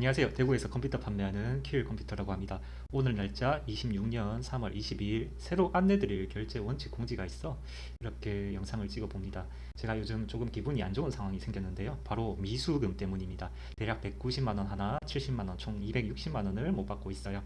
안녕하세요. 대구에서 컴퓨터 판매하는 키윌 컴퓨터라고 합니다. 오늘 날짜 26년 3월 22일 새로 안내드릴 결제 원칙 공지가 있어 이렇게 영상을 찍어 봅니다. 제가 요즘 조금 기분이 안 좋은 상황이 생겼는데요. 바로 미수금 때문입니다. 대략 190만원 하나, 70만원 총 260만원을 못 받고 있어요.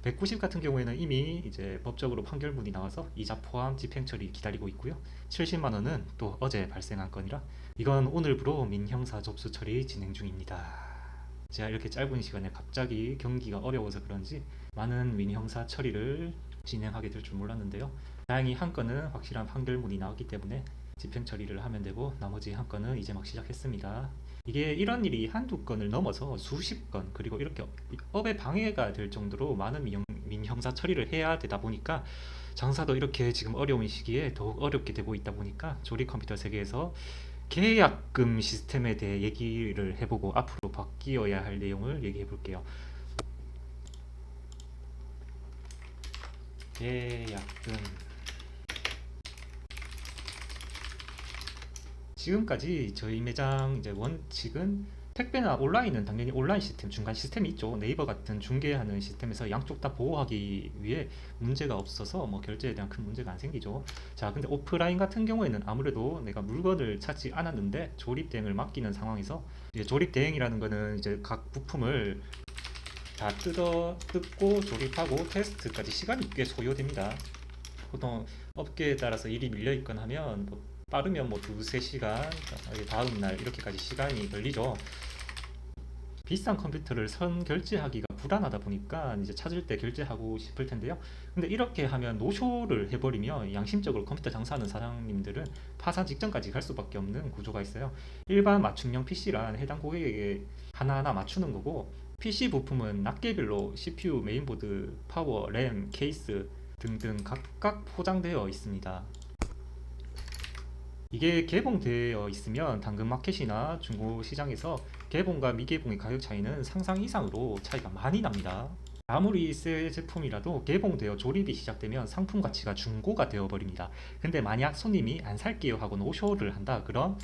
190 같은 경우에는 이미 이제 법적으로 판결문이 나와서 이자 포함 집행처리 기다리고 있고요. 70만원은 또 어제 발생한 건이라 이건 오늘부로 민형사 접수 처리 진행 중입니다. 제가 이렇게 짧은 시간에 갑자기 경기가 어려워서 그런지 많은 민형사 처리를 진행하게 될 줄 몰랐는데요. 다행히 한 건은 확실한 판결문이 나왔기 때문에 집행 처리를 하면 되고 나머지 한 건은 이제 막 시작했습니다. 이게 이런 일이 한두 건을 넘어서 수십 건 그리고 이렇게 업에 방해가 될 정도로 많은 민형사 처리를 해야 되다 보니까 장사도 이렇게 지금 어려운 시기에 더욱 어렵게 되고 있다 보니까 조립 컴퓨터 세계에서 계약금 시스템에 대해 얘기를 해보고 앞으로 바뀌어야 할 내용을 얘기해 볼게요. 계약금. 지금까지 저희 매장 이제 원칙은 택배나 온라인은 당연히 온라인 시스템, 중간 시스템이 있죠. 네이버 같은 중개하는 시스템에서 양쪽 다 보호하기 위해 문제가 없어서 뭐 결제에 대한 큰 문제가 안 생기죠. 자, 근데 오프라인 같은 경우에는 아무래도 내가 물건을 찾지 않았는데 조립 대행을 맡기는 상황에서 이제 조립 대행이라는 거는 이제 각 부품을 다 뜯고 조립하고 테스트까지 시간이 꽤 소요됩니다. 보통 업계에 따라서 일이 밀려 있거나 하면 뭐 빠르면 뭐 두세 시간, 다음 날 이렇게까지 시간이 걸리죠. 비싼 컴퓨터를 선 결제하기가 불안하다 보니까 이제 찾을 때 결제하고 싶을 텐데요. 근데 이렇게 하면 노쇼를 해버리면 양심적으로 컴퓨터 장사하는 사장님들은 파산 직전까지 갈 수밖에 없는 구조가 있어요. 일반 맞춤형 PC란 해당 고객에게 하나하나 맞추는 거고, PC 부품은 낱개별로 CPU, 메인보드, 파워, 램, 케이스 등등 각각 포장되어 있습니다. 이게 개봉되어 있으면 당근마켓이나 중고시장에서 개봉과 미개봉의 가격 차이는 상상 이상으로 차이가 많이 납니다. 아무리 새 제품이라도 개봉되어 조립이 시작되면 상품 가치가 중고가 되어버립니다. 근데 만약 손님이 안 살게요 하고 노쇼를 한다, 그럼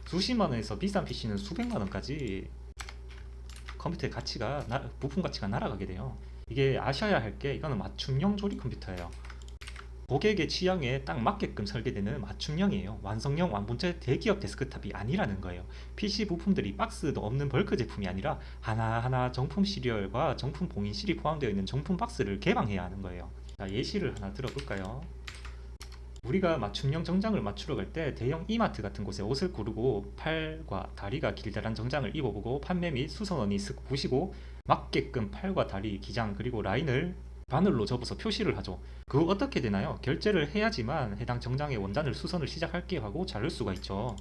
수십만 원에서 비싼 PC는 수백만 원까지 컴퓨터의 가치가 부품 가치가 날아가게 돼요. 이게 아셔야 할 게, 이거는 맞춤형 조립 컴퓨터예요. 고객의 취향에 딱 맞게끔 설계되는 맞춤형이에요. 완성형 완본체 대기업 데스크탑이 아니라는 거예요. PC 부품들이 박스도 없는 벌크 제품이 아니라 하나하나 정품 시리얼과 정품 봉인실이 포함되어 있는 정품 박스를 개방해야 하는 거예요. 자, 예시를 하나 들어볼까요? 우리가 맞춤형 정장을 맞추러 갈 때 대형 이마트 같은 곳에 옷을 고르고 팔과 다리가 길다란 정장을 입어보고 판매 및 수선원이 슥 보시고 맞게끔 팔과 다리, 기장 그리고 라인을 바늘로 접어서 표시를 하죠. 그거 어떻게 되나요? 결제를 해야지만 해당 정장의 원단을 수선을 시작할게요 하고 자를 수가 있죠.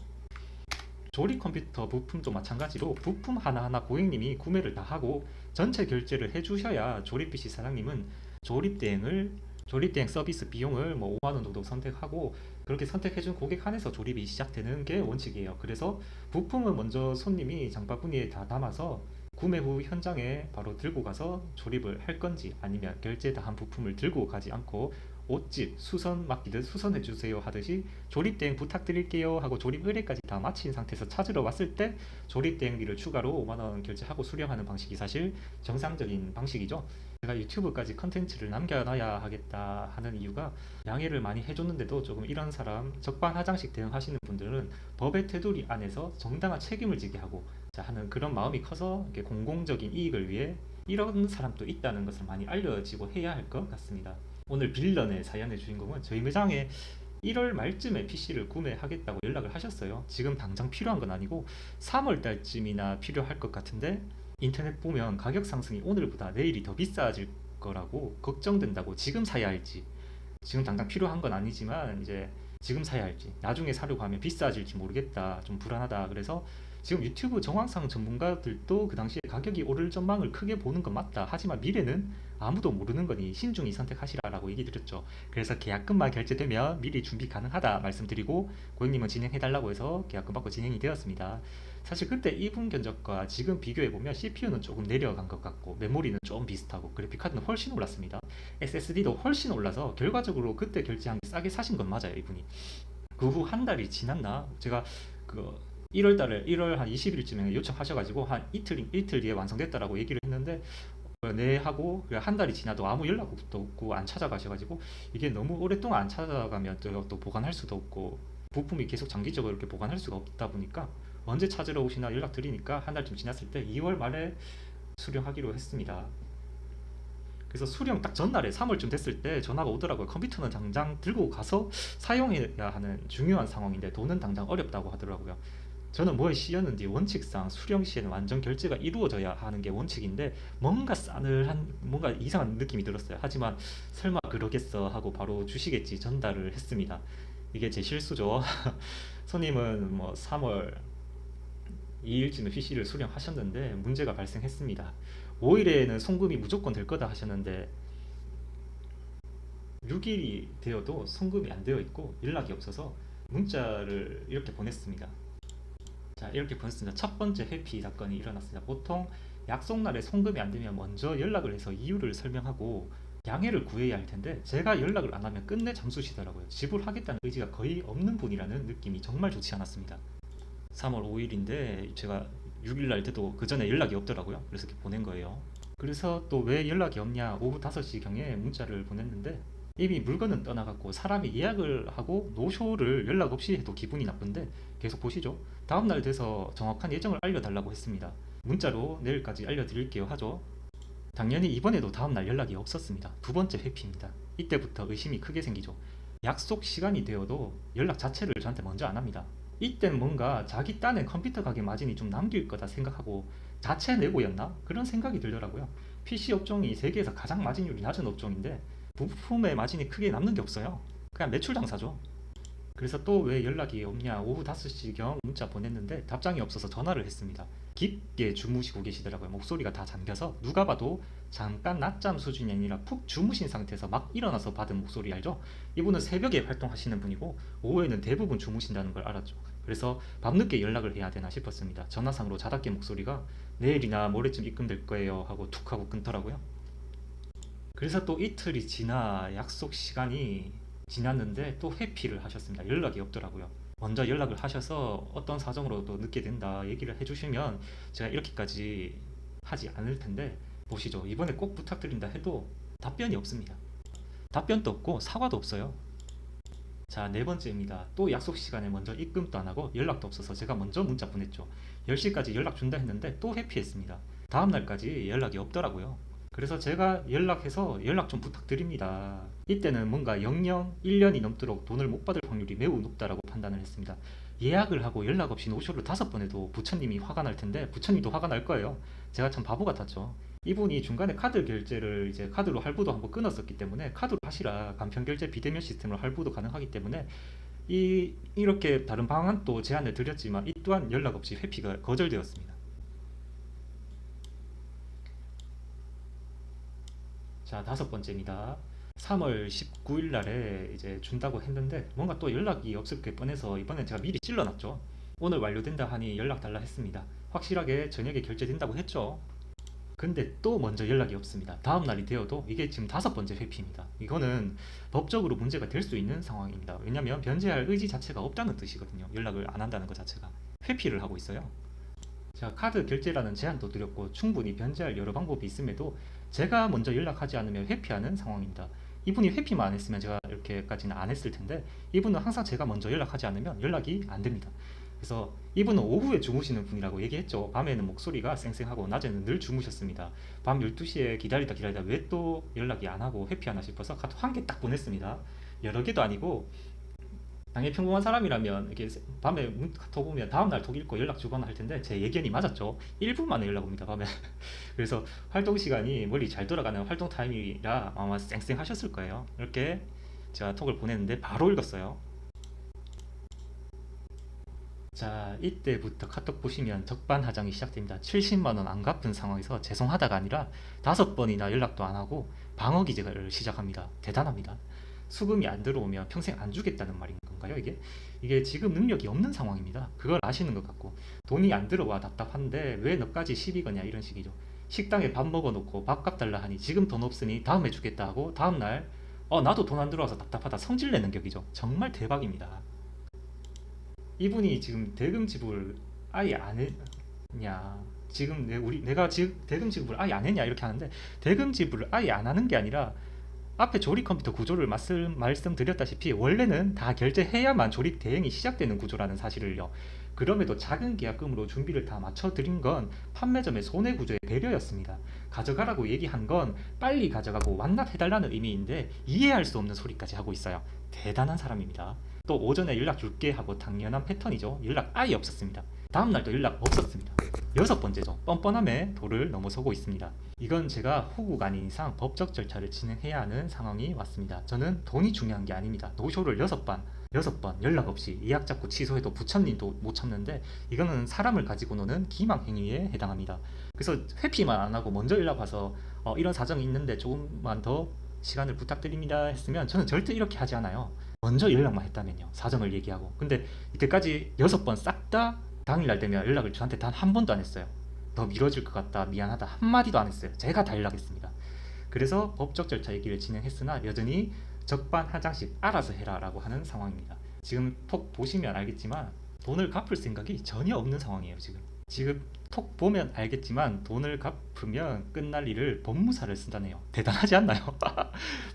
조립 컴퓨터 부품도 마찬가지로 부품 하나하나 고객님이 구매를 다 하고 전체 결제를 해주셔야 조립 PC 사장님은 조립 대행 서비스 비용을 뭐 5만원 정도 선택하고, 그렇게 선택해준 고객 한해서 조립이 시작되는 게 원칙이에요. 그래서 부품은 먼저 손님이 장바구니에 다 담아서 구매 후 현장에 바로 들고 가서 조립을 할 건지, 아니면 결제 다 한 부품을 들고 가지 않고 옷집 수선 맡기듯 수선해 주세요 하듯이 조립 대행 부탁드릴게요 하고 조립 의뢰까지 다 마친 상태에서 찾으러 왔을 때 조립 대행비를 추가로 5만원 결제하고 수령하는 방식이 사실 정상적인 방식이죠. 제가 유튜브까지 컨텐츠를 남겨놔야 하겠다 하는 이유가, 양해를 많이 해줬는데도 조금 이런 사람 적반하장식 대응하시는 분들은 법의 테두리 안에서 정당한 책임을 지게 하고 하는 그런 마음이 커서 이렇게 공공적인 이익을 위해 이런 사람도 있다는 것을 많이 알려지고 해야 할 것 같습니다. 오늘 빌런의 사연의 주인공은 저희 매장에 1월 말쯤에 PC를 구매하겠다고 연락을 하셨어요. 지금 당장 필요한 건 아니고 3월 달쯤이나 필요할 것 같은데 인터넷 보면 가격 상승이 오늘보다 내일이 더 비싸질 거라고 걱정된다고, 지금 사야 할지, 지금 당장 필요한 건 아니지만 이제 지금 사야 할지, 나중에 사려고 하면 비싸질지 모르겠다, 좀 불안하다. 그래서 지금 유튜브 정황상 전문가들도 그 당시에 가격이 오를 전망을 크게 보는 건 맞다, 하지만 미래는 아무도 모르는 거니 신중히 선택하시라라고 얘기 드렸죠. 그래서 계약금만 결제되면 미리 준비 가능하다 말씀드리고, 고객님은 진행해달라고 해서 계약금 받고 진행이 되었습니다. 사실 그때 이분 견적과 지금 비교해보면 CPU는 조금 내려간 것 같고 메모리는 좀 비슷하고 그래픽카드는 훨씬 올랐습니다. SSD도 훨씬 올라서 결과적으로 그때 결제한 게 싸게 사신 건 맞아요, 이분이. 그 후 한 달이 지났나? 제가 그 1월 달에 1월 한 20일쯤에 요청하셔가지고 한 이틀 뒤에 완성됐다라고 얘기를 했는데 네 하고 한 달이 지나도 아무 연락도 없고 안 찾아가셔가지고 이게 너무 오랫동안 안 찾아가면 또 보관할 수도 없고 부품이 계속 장기적으로 이렇게 보관할 수가 없다 보니까 언제 찾으러 오시나 연락드리니까 한 달쯤 지났을 때 2월 말에 수령하기로 했습니다. 그래서 수령 딱 전날에 3월쯤 됐을 때 전화가 오더라고요. 컴퓨터는 당장 들고 가서 사용해야 하는 중요한 상황인데 돈은 당장 어렵다고 하더라고요. 저는 뭐에 씌였는지 원칙상 수령 시에는 완전 결제가 이루어져야 하는 게 원칙인데 뭔가 싸늘한 뭔가 이상한 느낌이 들었어요. 하지만 설마 그러겠어 하고 바로 주시겠지 전달을 했습니다. 이게 제 실수죠. 손님은 뭐 3월 2일쯤에 PC를 수령하셨는데 문제가 발생했습니다. 5일에는 송금이 무조건 될 거다 하셨는데 6일이 되어도 송금이 안 되어 있고 연락이 없어서 문자를 이렇게 보냈습니다. 자, 이렇게 보냈습니다. 첫 번째 회피 사건이 일어났습니다. 보통 약속날에 송금이 안 되면 먼저 연락을 해서 이유를 설명하고 양해를 구해야 할 텐데 제가 연락을 안 하면 끝내 잠수시더라고요. 지불하겠다는 의지가 거의 없는 분이라는 느낌이 정말 좋지 않았습니다. 3월 5일인데 제가 6일 날 때도 그 전에 연락이 없더라고요. 그래서 이렇게 보낸 거예요. 그래서 또 왜 연락이 없냐 오후 5시경에 문자를 보냈는데 이미 물건은 떠나갔고 사람이 예약을 하고 노쇼를 연락 없이 해도 기분이 나쁜데 계속 보시죠. 다음날 돼서 정확한 예정을 알려달라고 했습니다. 문자로 내일까지 알려드릴게요 하죠. 당연히 이번에도 다음날 연락이 없었습니다. 두 번째 회피입니다. 이때부터 의심이 크게 생기죠. 약속 시간이 되어도 연락 자체를 저한테 먼저 안 합니다. 이땐 뭔가 자기 딴에 컴퓨터 가게 마진이 좀 남길 거다 생각하고 자체 내고였나? 그런 생각이 들더라고요. PC 업종이 세계에서 가장 마진율이 낮은 업종인데 부품의 마진이 크게 남는 게 없어요. 그냥 매출 장사죠. 그래서 또 왜 연락이 없냐 오후 5시경 문자 보냈는데 답장이 없어서 전화를 했습니다. 깊게 주무시고 계시더라고요. 목소리가 다 잠겨서 누가 봐도 잠깐 낮잠 수준이 아니라 푹 주무신 상태에서 막 일어나서 받은 목소리 알죠? 이분은 새벽에 활동하시는 분이고 오후에는 대부분 주무신다는 걸 알았죠. 그래서 밤늦게 연락을 해야 되나 싶었습니다. 전화상으로 자답게 목소리가 내일이나 모레쯤 입금될 거예요 하고 툭 하고 끊더라고요. 그래서 또 이틀이 지나 약속 시간이 지났는데 또 회피를 하셨습니다. 연락이 없더라고요. 먼저 연락을 하셔서 어떤 사정으로 또 늦게 된다 얘기를 해주시면 제가 이렇게까지 하지 않을 텐데 보시죠. 이번에 꼭 부탁드린다 해도 답변이 없습니다. 답변도 없고 사과도 없어요. 자, 네 번째입니다. 또 약속 시간에 먼저 입금도 안 하고 연락도 없어서 제가 먼저 문자 보냈죠. 10시까지 연락 준다 했는데 또 회피했습니다. 다음날까지 연락이 없더라고요. 그래서 제가 연락해서 연락 좀 부탁드립니다. 이때는 뭔가 영영 1년이 넘도록 돈을 못 받을 확률이 매우 높다라고 판단을 했습니다. 예약을 하고 연락 없이 노쇼를 5번 해도 부처님이 화가 날 텐데 부처님도 화가 날 거예요. 제가 참 바보 같았죠. 이분이 중간에 카드 결제를 이제 카드로 할부도 한번 끊었었기 때문에 카드로 하시라 간편 결제 비대면 시스템으로 할부도 가능하기 때문에 이렇게 다른 방안도 제안을 드렸지만 이 또한 연락 없이 회피가 거절되었습니다. 자, 다섯 번째입니다. 3월 19일 날에 이제 준다고 했는데 뭔가 또 연락이 없을 게 뻔해서 이번엔 제가 미리 찔러놨죠. 오늘 완료된다 하니 연락 달라 했습니다. 확실하게 저녁에 결제된다고 했죠. 근데 또 먼저 연락이 없습니다. 다음 날이 되어도 이게 지금 5번째 회피입니다. 이거는 법적으로 문제가 될 수 있는 상황입니다. 왜냐면 변제할 의지 자체가 없다는 뜻이거든요. 연락을 안 한다는 것 자체가. 회피를 하고 있어요. 제가 카드 결제라는 제안도 드렸고 충분히 변제할 여러 방법이 있음에도 제가 먼저 연락하지 않으면 회피하는 상황입니다. 이분이 회피만 안 했으면 제가 이렇게까지는 안 했을 텐데 이분은 항상 제가 먼저 연락하지 않으면 연락이 안 됩니다. 그래서 이분은 오후에 주무시는 분이라고 얘기했죠. 밤에는 목소리가 쌩쌩하고 낮에는 늘 주무셨습니다. 밤 12시에 기다리다 왜 또 연락이 안 하고 회피하나 싶어서 카톡 한 개 딱 보냈습니다. 여러 개도 아니고 당연히 평범한 사람이라면 이렇게 밤에 카톡 오면 다음날 톡 읽고 연락 주거나 할 텐데 제 예견이 맞았죠. 1분 만에 연락 옵니다 밤에. 그래서 활동 시간이 머리 잘 돌아가는 활동 타임이라 아마 쌩쌩하셨을 거예요. 이렇게 제가 톡을 보냈는데 바로 읽었어요. 자, 이때부터 카톡 보시면 적반하장이 시작됩니다. 70만원 안 갚은 상황에서 죄송하다가 아니라 5번이나 연락도 안 하고 방어 기제를 시작합니다. 대단합니다. 수금이 안 들어오면 평생 안 주겠다는 말인 건가요, 이게 지금 능력이 없는 상황입니다. 그걸 아시는 것 같고 돈이 안 들어와 답답한데 왜 너까지 시비 거냐 이런 식이죠. 식당에 밥 먹어놓고 밥값 달라 하니 지금 돈 없으니 다음에 주겠다 하고 다음날 나도 돈 안 들어와서 답답하다 성질 내는 격이죠. 정말 대박입니다. 이분이 지금 대금 지불 아예 안 했냐, 지금 내가 지금 대금 지불을 아예 안 했냐 이렇게 하는데, 대금 지불을 아예 안 하는 게 아니라 앞에 조립 컴퓨터 구조를 말씀드렸다시피 원래는 다 결제해야만 조립 대행이 시작되는 구조라는 사실을요. 그럼에도 작은 계약금으로 준비를 다 맞춰드린 건 판매점의 손해 구조의 배려였습니다. 가져가라고 얘기한 건 빨리 가져가고 완납해달라는 의미인데 이해할 수 없는 소리까지 하고 있어요. 대단한 사람입니다. 또 오전에 연락 줄게 하고 당연한 패턴이죠. 연락 아예 없었습니다. 다음날도 연락 없었습니다. 6번째죠. 뻔뻔함에 도를 넘어서고 있습니다. 이건 제가 호구가 아닌 이상 법적 절차를 진행해야 하는 상황이 왔습니다. 저는 돈이 중요한 게 아닙니다. 노쇼를 6번 연락 없이 예약 잡고 취소해도 부처님도 못 참는데, 이거는 사람을 가지고 노는 기망행위에 해당합니다. 그래서 회피만 안 하고 먼저 연락 와서 이런 사정이 있는데 조금만 더 시간을 부탁드립니다 했으면 저는 절대 이렇게 하지 않아요. 먼저 연락만 했다면요, 사정을 얘기하고. 근데 이때까지 6번 싹 다 당일날 되면 연락을 저한테 단 한 번도 안 했어요. 너 미뤄질 것 같다, 미안하다 한마디도 안 했어요. 제가 다 연락했습니다. 그래서 법적 절차 얘기를 진행했으나 여전히 적반하장씩 알아서 해라 라고 하는 상황입니다. 지금 톡 보시면 알겠지만 돈을 갚을 생각이 전혀 없는 상황이에요. 지금 톡 보면 알겠지만 돈을 갚으면 끝날 일을 법무사를 쓴다네요. 대단하지 않나요?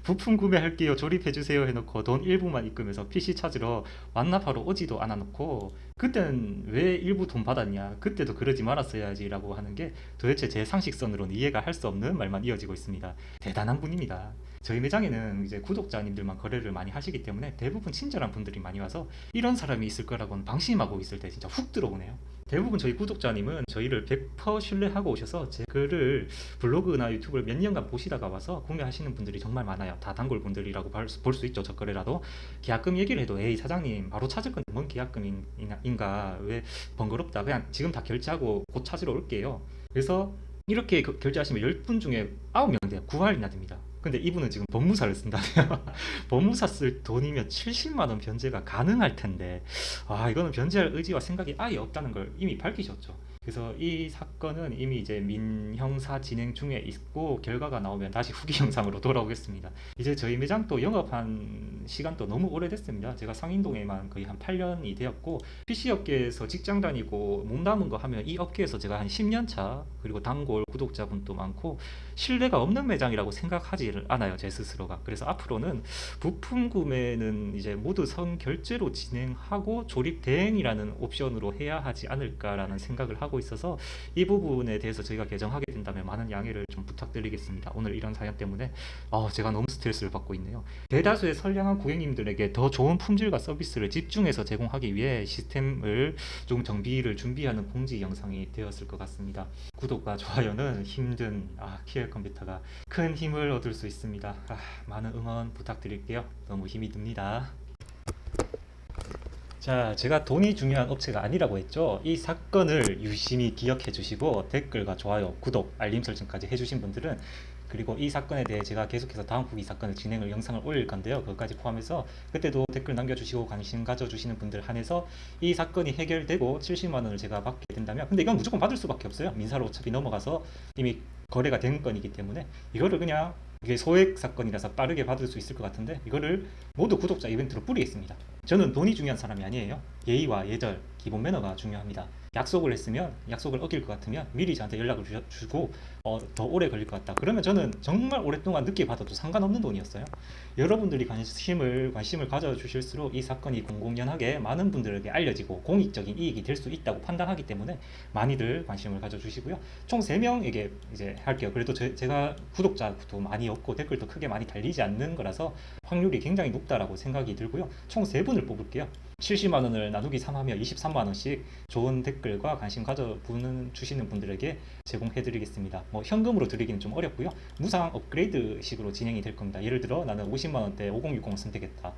부품 구매할게요, 조립해주세요 해놓고 돈 일부만 입금해서 PC 찾으러 완납하러 오지도 않아놓고, 그땐 왜 일부 돈 받았냐, 그때도 그러지 말았어야지 라고 하는 게 도대체 제 상식선으로는 이해가 할 수 없는 말만 이어지고 있습니다. 대단한 분입니다. 저희 매장에는 이제 구독자님들만 거래를 많이 하시기 때문에 대부분 친절한 분들이 많이 와서 이런 사람이 있을 거라고는 방심하고 있을 때 진짜 훅 들어오네요. 대부분 저희 구독자님은 저희를 100% 신뢰하고 오셔서 제 글을 블로그나 유튜브를 몇 년간 보시다가 와서 구매하시는 분들이 정말 많아요. 다 단골 분들이라고 볼 수 있죠. 저거래라도 계약금 얘기를 해도 에이 사장님 바로 찾을 건데 뭔 계약금인가, 왜 번거롭다, 그냥 지금 다 결제하고 곧 찾으러 올게요. 그래서 이렇게 결제하시면 10분 중에 9명 돼요. 9할이나 됩니다. 근데 이분은 지금 법무사를 쓴다네요. 법무사 쓸 돈이면 70만 원 변제가 가능할 텐데, 이거는 변제할 의지와 생각이 아예 없다는 걸 이미 밝히셨죠. 그래서 이 사건은 이미 이제 민형사 진행 중에 있고 결과가 나오면 다시 후기 영상으로 돌아오겠습니다. 이제 저희 매장 또 영업한 시간도 너무 오래됐습니다. 제가 상인동에만 거의 한 8년이 되었고, PC업계에서 직장 다니고 몸담은 거 하면 이 업계에서 제가 한 10년 차, 그리고 단골 구독자분도 많고 신뢰가 없는 매장이라고 생각하지 않아요, 제 스스로가. 그래서 앞으로는 부품 구매는 이제 모두 선결제로 진행하고 조립 대행이라는 옵션으로 해야 하지 않을까라는 생각을 하고 있어서 이 부분에 대해서 저희가 개정하게 된다면 많은 양해를 좀 부탁드리겠습니다. 오늘 이런 사연 때문에 제가 너무 스트레스를 받고 있네요. 대다수의 선량한 고객님들에게 더 좋은 품질과 서비스를 집중해서 제공하기 위해 시스템을 좀 정비를 준비하는 공지 영상이 되었을 것 같습니다. 구독과 좋아요는 힘든 키엘 컴퓨터가 큰 힘을 얻을 수 있습니다. 많은 응원 부탁드릴게요. 너무 힘이 듭니다. 자, 제가 돈이 중요한 업체가 아니라고 했죠. 이 사건을 유심히 기억해 주시고 댓글과 좋아요, 구독, 알림 설정까지 해주신 분들은, 그리고 이 사건에 대해 제가 계속해서 다음 후기 사건을 진행을 영상을 올릴 건데요. 그것까지 포함해서 그때도 댓글 남겨주시고 관심 가져주시는 분들 한해서 이 사건이 해결되고 70만 원을 제가 받게 된다면, 근데 이건 무조건 받을 수밖에 없어요. 민사로 어차피 넘어가서 이미 거래가 된 건이기 때문에 이거를 그냥, 이게 소액 사건이라서 빠르게 받을 수 있을 것 같은데 이거를 모두 구독자 이벤트로 뿌리겠습니다. 저는 돈이 중요한 사람이 아니에요. 예의와 예절, 기본 매너가 중요합니다. 약속을 했으면, 약속을 어길 것 같으면 미리 저한테 연락을 주고 더 오래 걸릴 것 같다 그러면 저는 정말 오랫동안 늦게 받아도 상관없는 돈이었어요. 여러분들이 관심을 가져주실수록 이 사건이 공공연하게 많은 분들에게 알려지고 공익적인 이익이 될 수 있다고 판단하기 때문에 많이들 관심을 가져주시고요. 총 3명에게 이제 할게요. 그래도 제가 구독자도 많이 없고 댓글도 크게 많이 달리지 않는 거라서 확률이 굉장히 높다라고 생각이 들고요. 총 3분을 뽑을게요. 70만 원을 나누기 3하면 23만 원씩 좋은 댓글과 관심 주시는 분들에게 제공해 드리겠습니다. 현금으로 드리기는 좀 어렵고요. 무상 업그레이드 식으로 진행이 될 겁니다. 예를 들어 나는 50만 원대 5060을 선택했다.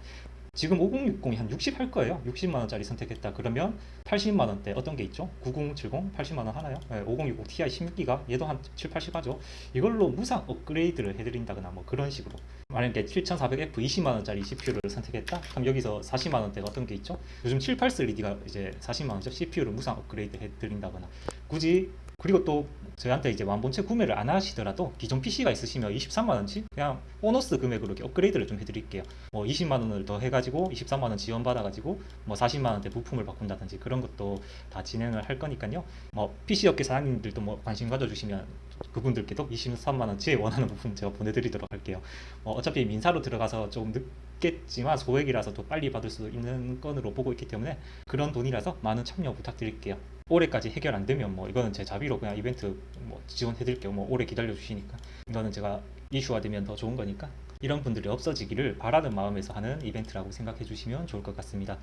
지금 5060이 한 60 할 거예요. 60만 원짜리 선택했다. 그러면 80만 원대 어떤 게 있죠? 9070 80만 원 하나요? 5060 Ti 16기가 얘도 한 7, 80 하죠. 이걸로 무상 업그레이드를 해드린다거나 그런 식으로. 만약에 7400F 20만 원짜리 CPU를 선택했다. 그럼 여기서 40만 원대가 어떤 게 있죠? 요즘 783D가 이제 40만 원짜리 CPU를 무상 업그레이드 해드린다거나, 굳이 그리고 또 저희한테 이제 완본체 구매를 안 하시더라도 기존 PC가 있으시면 23만 원치 그냥 보너스 금액으로 이렇게 업그레이드를 좀 해드릴게요. 뭐 20만 원을 더 해가지고 23만 원 지원받아가지고 뭐 40만 원대 부품을 바꾼다든지 그런 것도 다 진행을 할 거니까요. 뭐 PC 업계 사장님들도 뭐 관심 가져주시면 그분들께도 23만 원치에 원하는 부품 제가 보내드리도록 할게요. 어차피 민사로 들어가서 조금 늦겠지만 소액이라서 또 빨리 받을 수 있는 건으로 보고 있기 때문에 그런 돈이라서 많은 참여 부탁드릴게요. 올해까지 해결 안 되면 뭐 이거는 제 자비로 그냥 이벤트 뭐 지원해 드릴게요. 뭐 오래 기다려 주시니까 이거는 제가 이슈화 되면 더 좋은 거니까 이런 분들이 없어지기를 바라는 마음에서 하는 이벤트라고 생각해 주시면 좋을 것 같습니다.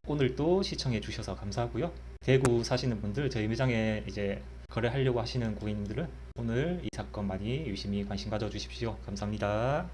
오늘도 시청해 주셔서 감사하고요. 대구 사시는 분들 저희 매장에 이제 거래하려고 하시는 고객님들은 오늘 이 사건 많이 유심히 관심 가져 주십시오. 감사합니다.